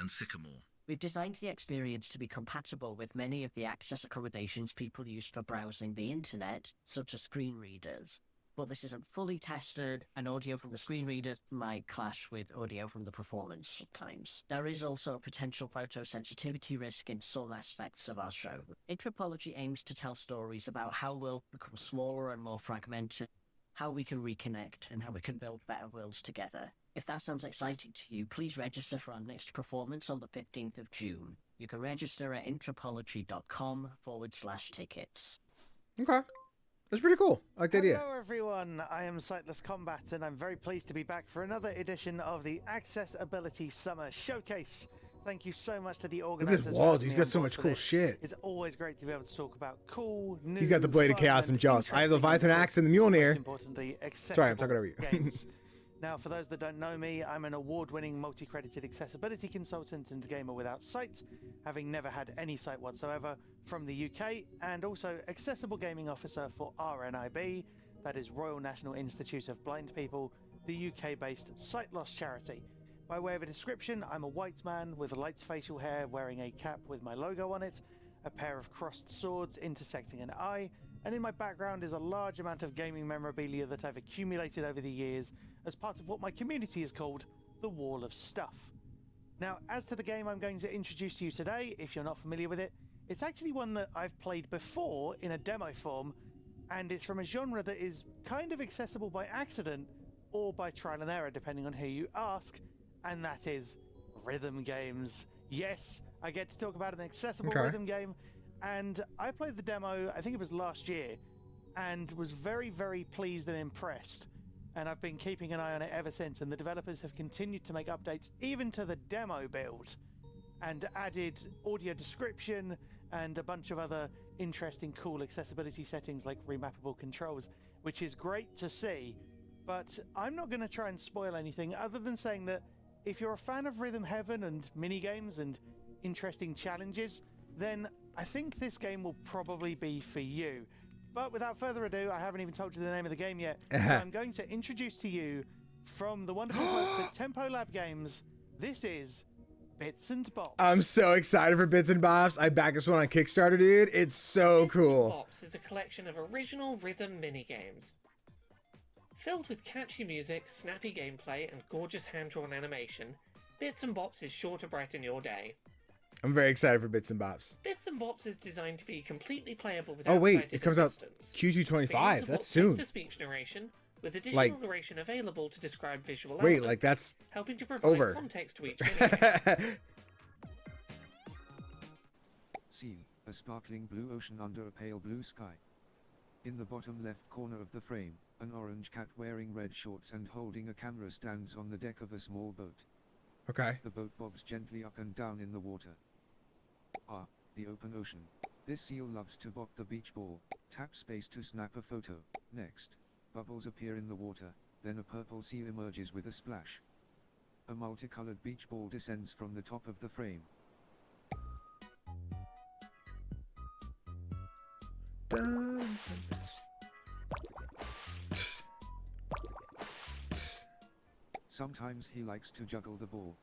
and sycamore. We've designed the experience to be compatible with many of the access accommodations people use for browsing the internet, such as screen readers. But this isn't fully tested, and audio from the screen reader might clash with audio from the performance sometimes. There is also a potential photosensitivity risk in some aspects of our show. Anthropology aims to tell stories about how worlds become smaller and more fragmented, how we can reconnect, and how we can build better worlds together. If that sounds exciting to you, please register for our next performance on the 15th of June. You can register at anthropology.com/tickets. Okay. That's pretty cool. I like the idea. Hello everyone, I am Sightless Combat and I'm very pleased to be back for another edition of the Accessibility Summer Showcase. Thank you so much to the organizers. Look at his walls. He's got so much cool shit. It's always great to be able to talk about cool, new, He's got the Blade of Chaos and Jaws. I have the Leviathan Axe and the Mjolnir. Importantly, sorry, I'm talking over you. Games. Now, for those that don't know me, I'm an award-winning multi-credited accessibility consultant and gamer without sight, having never had any sight whatsoever, from the UK, and also accessible gaming officer for RNIB, that is Royal National Institute of Blind People, the UK-based sight loss charity. By way of a description, I'm a white man with light facial hair wearing a cap with my logo on it, a pair of crossed swords intersecting an eye, and in my background is a large amount of gaming memorabilia that I've accumulated over the years as part of what my community has called the Wall of Stuff. Now, as to the game I'm going to introduce to you today, if you're not familiar with it, it's actually one that I've played before in a demo form, and it's from a genre that is kind of accessible by accident or by trial and error, depending on who you ask, and that is rhythm games. Yes, I get to talk about an accessible rhythm game, and I played the demo, I think it was last year, and was very, very pleased and impressed. And I've been keeping an eye on it ever since, and the developers have continued to make updates even to the demo build, and added audio description and a bunch of other interesting, cool accessibility settings like remappable controls, which is great to see. But I'm not going to try and spoil anything other than saying that if you're a fan of Rhythm Heaven and minigames and interesting challenges, then I think this game will probably be for you. But without further ado, I haven't even told you the name of the game yet. So I'm going to introduce to you, from the wonderful folks at Tempo Lab Games, this is Bits and Bobs. I'm so excited for Bits and Bobs. I backed this one on Kickstarter, dude. It's so cool. Bits and Bobs is a collection of original rhythm minigames. Filled with catchy music, snappy gameplay, and gorgeous hand-drawn animation, Bits and Bobs is sure to brighten your day. I'm very excited for Bits and Bobs. Bits and Bobs is designed to be completely playable without it comes assistance. out Q225. That's soon. Text-to-speech narration, with additional narration available to describe visual Wait, elements, like that's helping to provide over. context to each minigame. Scene: a sparkling blue ocean under a pale blue sky. In the bottom left corner of the frame, an orange cat wearing red shorts and holding a camera stands on the deck of a small boat. Okay. The boat bobs gently up and down in the water. Ah, the open ocean. This seal loves to bop the beach ball. Tap space to snap a photo. Next, bubbles appear in the water, then a purple seal emerges with a splash. A multicolored beach ball descends from the top of the frame. Sometimes he likes to juggle the ball.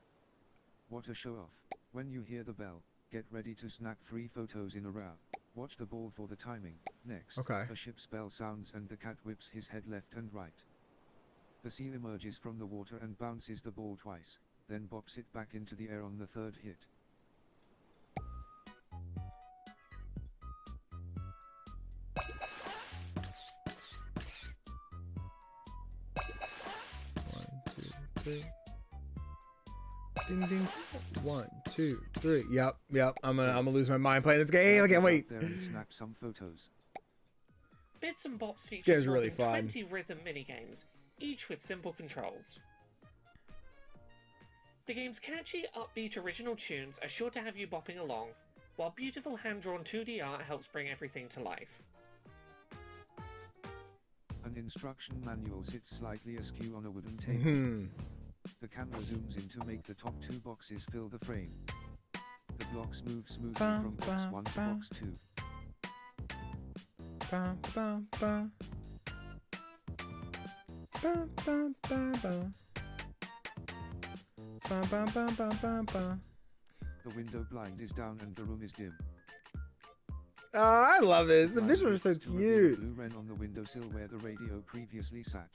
What a show-off. When you hear the bell, get ready to snap 3 photos in a row. Watch the ball for the timing. Next, a ship's bell sounds and the cat whips his head left and right. The seal emerges from the water and bounces the ball twice, then bops it back into the air on the 3rd hit. Ding ding. 1, 2, 3. Yep. I'm gonna lose my mind playing this game. I can't wait. There and snap some photos. Bits and Bobs features more than 20 rhythm minigames, each with simple controls. The game's catchy, upbeat original tunes are sure to have you bopping along, while beautiful hand-drawn 2D art helps bring everything to life. An instruction manual sits slightly askew on a wooden table. The camera zooms in to make the top 2 boxes fill the frame. The blocks move smoothly from box 1 to box 2. The window blind is down and the room is dim. Oh, I love this. The visuals are so cute. Blue wren on the windowsill where the radio previously sat.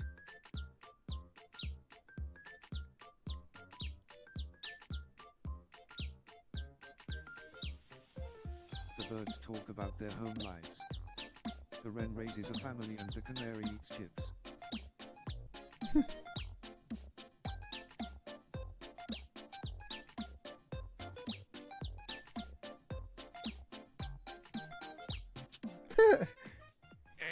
The birds talk about their home lives. The wren raises a family and the canary eats chips.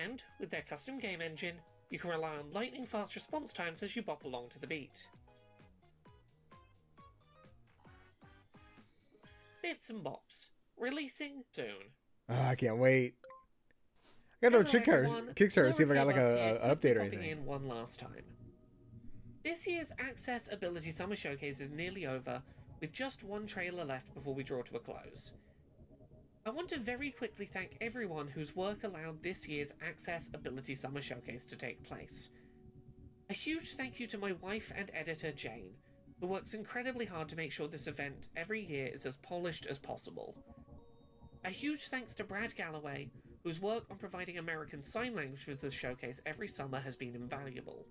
And, with With their custom game engine, you can rely on lightning-fast response times as you bop along to the beat. Bits and Bops, releasing soon. Oh, I can't wait. I gotta check Kickstarter, see if I got like a update or anything. In one last time. This year's Accessibility Summer Showcase is nearly over, with just one trailer left before we draw to a close. I want to very quickly thank everyone whose work allowed this year's Accessibility Summer Showcase to take place. A huge thank you to my wife and editor, Jane, who works incredibly hard to make sure this event every year is as polished as possible. A huge thanks to Brad Galloway, whose work on providing American Sign Language for this showcase every summer has been invaluable.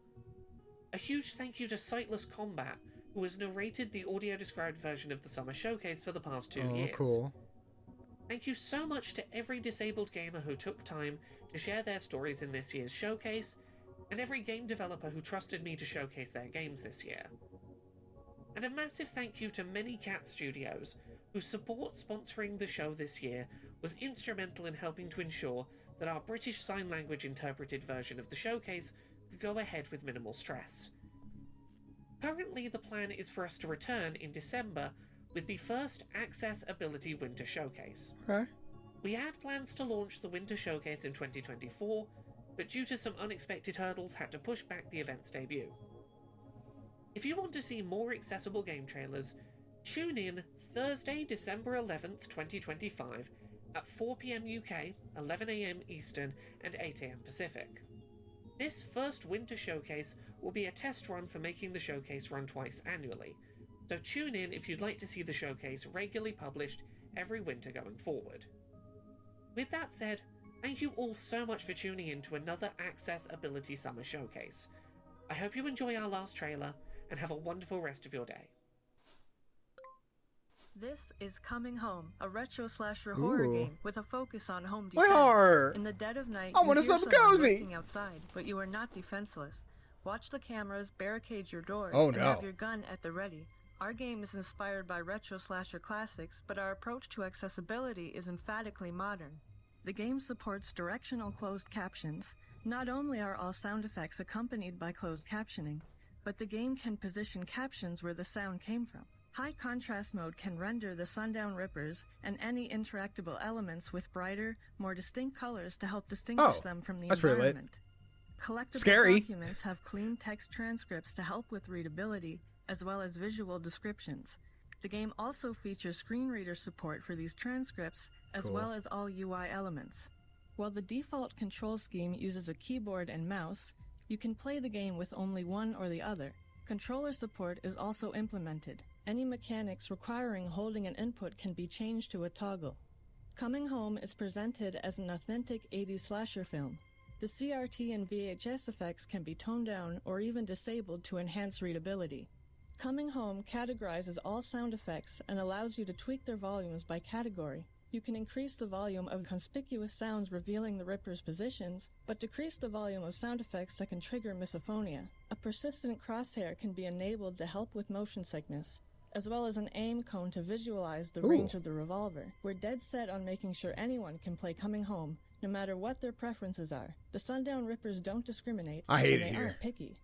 A huge thank you to Sightless Combat, who has narrated the audio-described version of the Summer Showcase for the past 2 years. Cool. Thank you so much to every disabled gamer who took time to share their stories in this year's showcase, and every game developer who trusted me to showcase their games this year. And a massive thank you to Many Cat Studios, whose support sponsoring the show this year was instrumental in helping to ensure that our British Sign Language interpreted version of the showcase could go ahead with minimal stress. Currently, the plan is for us to return in December with the first Accessibility Winter Showcase. Okay. We had plans to launch the Winter Showcase in 2024, but due to some unexpected hurdles had to push back the event's debut. If you want to see more accessible game trailers, tune in Thursday, December 11th, 2025 at 4 PM UK, 11 AM Eastern and 8 AM Pacific. This first Winter Showcase will be a test run for making the showcase run twice annually, so tune in if you'd like to see the showcase regularly published every winter going forward. With that said, thank you all so much for tuning in to another Accessibility Summer Showcase. I hope you enjoy our last trailer and have a wonderful rest of your day. This is Coming Home, a retro slasher horror game with a focus on home defense. My heart! In the dead of night, I want you hear something someone cozy! working outside, but you are not defenseless. Watch the cameras, barricade your doors, Oh, and no. have your gun at the ready. Our game is inspired by retro slasher classics, but our approach to accessibility is emphatically modern. The game supports directional closed captions. Not only are all sound effects accompanied by closed captioning, but the game can position captions where the sound came from. High contrast mode can render the Sundown Rippers and any interactable elements with brighter, more distinct colors to help distinguish them from the that's pretty lit. environment. Collectible Scary. documents have clean text transcripts to help with readability, as well as visual descriptions. The game also features screen reader support for these transcripts, as Cool. well as all UI elements. While the default control scheme uses a keyboard and mouse, you can play the game with only one or the other. Controller support is also implemented. Any mechanics requiring holding an input can be changed to a toggle. Coming Home is presented as an authentic 80s slasher film. The CRT and VHS effects can be toned down or even disabled to enhance readability. Coming Home categorizes all sound effects and allows you to tweak their volumes by category. You can increase the volume of conspicuous sounds revealing the Ripper's positions, but decrease the volume of sound effects that can trigger misophonia. A persistent crosshair can be enabled to help with motion sickness, as well as an aim cone to visualize the range of the revolver. We're dead set on making sure anyone can play Coming Home, no matter what their preferences are. The Sundown Rippers don't discriminate, I hate and it they here. aren't picky.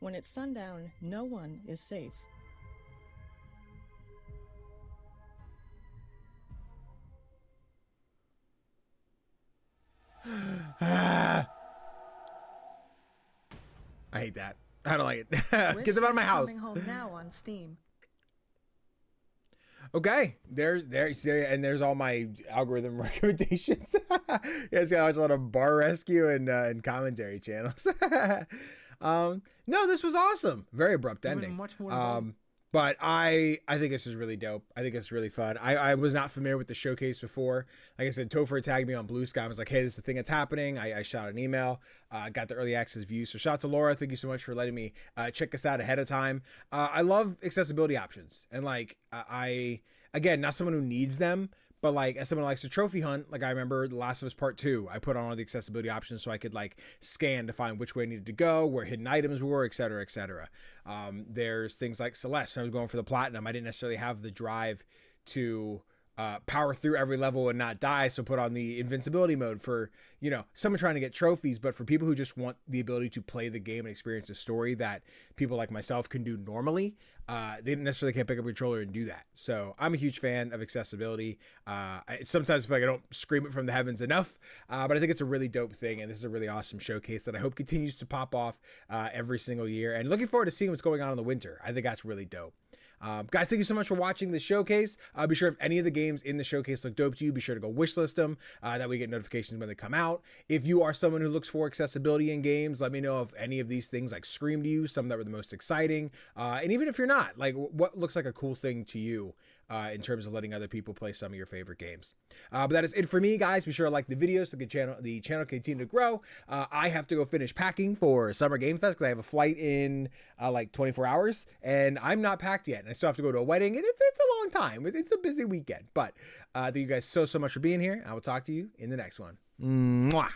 When it's sundown, no one is safe. I hate that. I don't like it. Get them out of my house. Coming Home now on Steam. Okay, there's all my algorithm recommendations. You guys gotta watch a lot of Bar Rescue and commentary channels. No, this was awesome. Very abrupt ending. Much more But I think this is really dope. I think it's really fun. I was not familiar with the showcase before. Like I said, Topher tagged me on Blue Sky. I was like, hey, this is the thing that's happening. I shot an email, got the early access view. So shout out to Laura. Thank you so much for letting me check this out ahead of time. I love accessibility options. And like, again, not someone who needs them, but like as someone who likes to trophy hunt, like I remember The Last of Us Part 2, I put on all the accessibility options so I could like scan to find which way I needed to go, where hidden items were, et cetera, et cetera. There's things like Celeste. When I was going for the platinum, I didn't necessarily have the drive to power through every level and not die. So put on the invincibility mode for, you know, someone trying to get trophies, but for people who just want the ability to play the game and experience a story that people like myself can do normally, they necessarily can't pick up a controller and do that. So I'm a huge fan of accessibility. I sometimes feel like I don't scream it from the heavens enough, but I think it's a really dope thing. And this is a really awesome showcase that I hope continues to pop off every single year, and looking forward to seeing what's going on in the winter. I think that's really dope. Guys, thank you so much for watching the showcase. Be sure if any of the games in the showcase look dope to you, be sure to go wishlist them. That way you get notifications when they come out. If you are someone who looks for accessibility in games, let me know if any of these things like scream to you, some that were the most exciting. And even if you're not, like, what looks like a cool thing to you in terms of letting other people play some of your favorite games. But that is it for me, guys. Be sure to like the videos so the channel continue to grow. I have to go finish packing for Summer Game Fest because I have a flight in like 24 hours, and I'm not packed yet. And I still have to go to a wedding. It's a long time. It's a busy weekend. But thank you guys so much for being here. I will talk to you in the next one. Mwah.